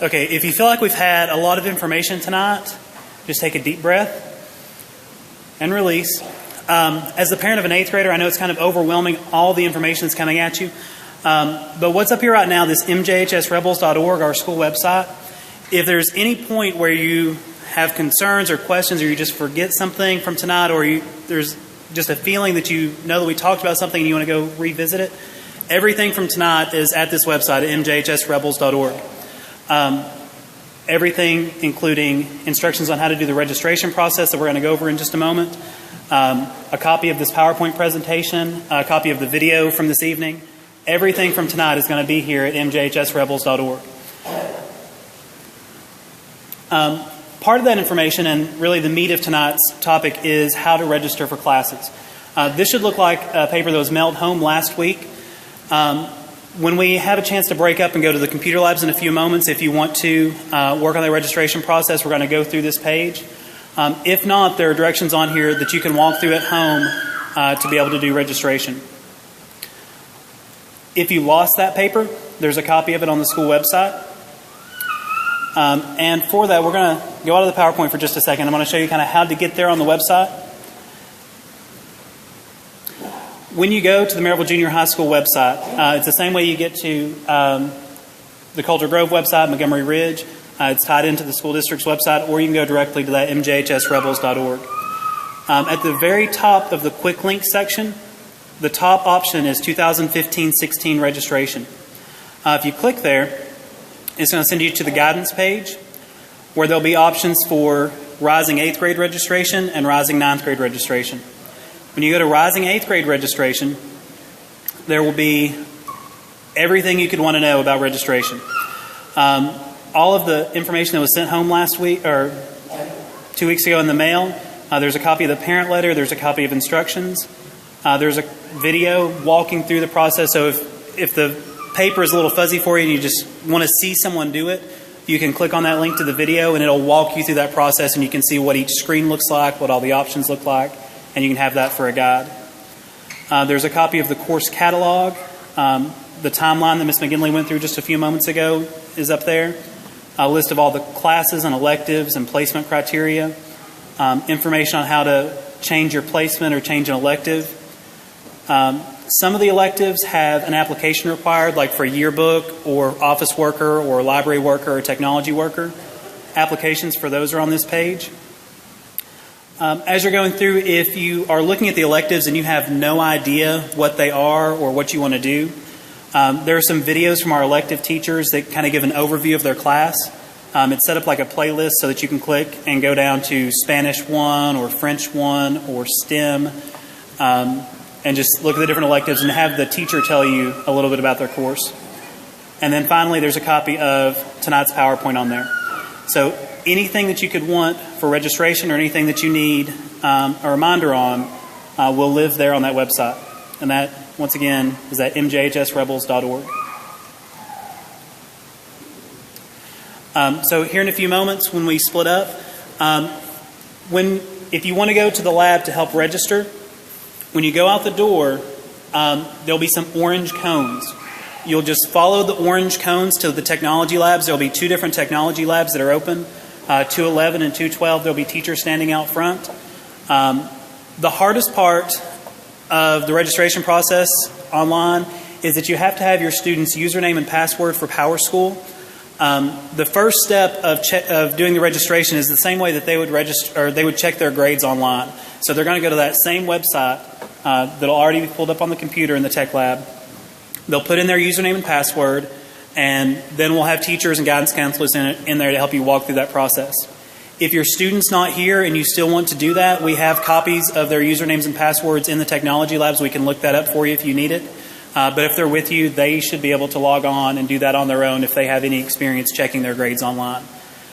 Okay, if you feel like we've had a lot of information tonight, just take a deep breath and release. As the parent of an 8th grader, I know it's kind of overwhelming, all the information that's coming at you. But what's up here right now, this MJHSRebels.org, our school website, if there's any point where you have concerns or questions, or you just forget something from tonight, or there's just a feeling that you know that we talked about something and you want to go revisit it, everything from tonight is at this website at MJHSRebels.org. Everything, including instructions on how to do the registration process that we're going to go over in just a moment, a copy of this PowerPoint presentation, a copy of the video from this evening. Everything from tonight is going to be here at MJHSRebels.org. Part of that information, and really the meat of tonight's topic, is how to register for classes. This should look like a paper that was mailed home last week. When we have a chance to break up and go to the computer labs in a few moments, if you want to work on the registration process, we're going to go through this page. If not, there are directions on here that you can walk through at home to be able to do registration. If you lost that paper, there's a copy of it on the school website. And for that, we're going to go out of the PowerPoint for just a second. I'm going to show you kind of how to get there on the website. When you go to the Maryville Junior High School website, it's the same way you get to the Coulter Grove website, Montgomery Ridge. It's tied into the school district's website, or you can go directly to that MJHSRebels.org. At the very top of the quick link section, the top option is 2015-16 registration. If you click there, it's going to send you to the guidance page, where there'll be options for Rising 8th grade registration and Rising 9th grade registration. When you go to Rising 8th grade registration, there will be everything you could want to know about registration. All of the information that was sent home last week, or 2 weeks ago in the mail, there's a copy of the parent letter, there's a copy of instructions, there's a video walking through the process. So if the paper is a little fuzzy for you and you just want to see someone do it, you can click on that link to the video and it'll walk you through that process, and you can see what each screen looks like, what all the options look like, and you can have that for a guide. There's a copy of the course catalog. The timeline that Ms. McGinley went through just a few moments ago is up there. A list of all the classes and electives and placement criteria. Information on how to change your placement or change an elective. Some of the electives have an application required, like for yearbook or office worker or library worker or technology worker. Applications for those are on this page. As you're going through, if you are looking at the electives and you have no idea what they are or what you want to do, there are some videos from our elective teachers that kind of give an overview of their class. It's set up like a playlist so that you can click and go down to Spanish 1 or French 1 or STEM, and just look at the different electives and have the teacher tell you a little bit about their course. And then finally, there's a copy of tonight's PowerPoint on there. So anything that you could want for registration or anything that you need a reminder on will live there on that website. And that, once again, is at MJHSRebels.org. So here in a few moments, when we split up, if you want to go to the lab to help register, when you go out the door, there'll be some orange cones. You'll just follow the orange cones to the technology labs. There'll be 2 different technology labs that are open, 211 and 212. There'll be teachers standing out front. The hardest part of the registration process online is that you have to have your student's username and password for PowerSchool. The first step of doing the registration is the same way that they would register, or they would check their grades online. So they're going to go to that same website that'll already be pulled up on the computer in the tech lab. They'll put in their username and password, and then we'll have teachers and guidance counselors in there to help you walk through that process. If your student's not here and you still want to do that, we have copies of their usernames and passwords in the technology labs. We can look that up for you if you need it. But if they're with you, they should be able to log on and do that on their own if they have any experience checking their grades online.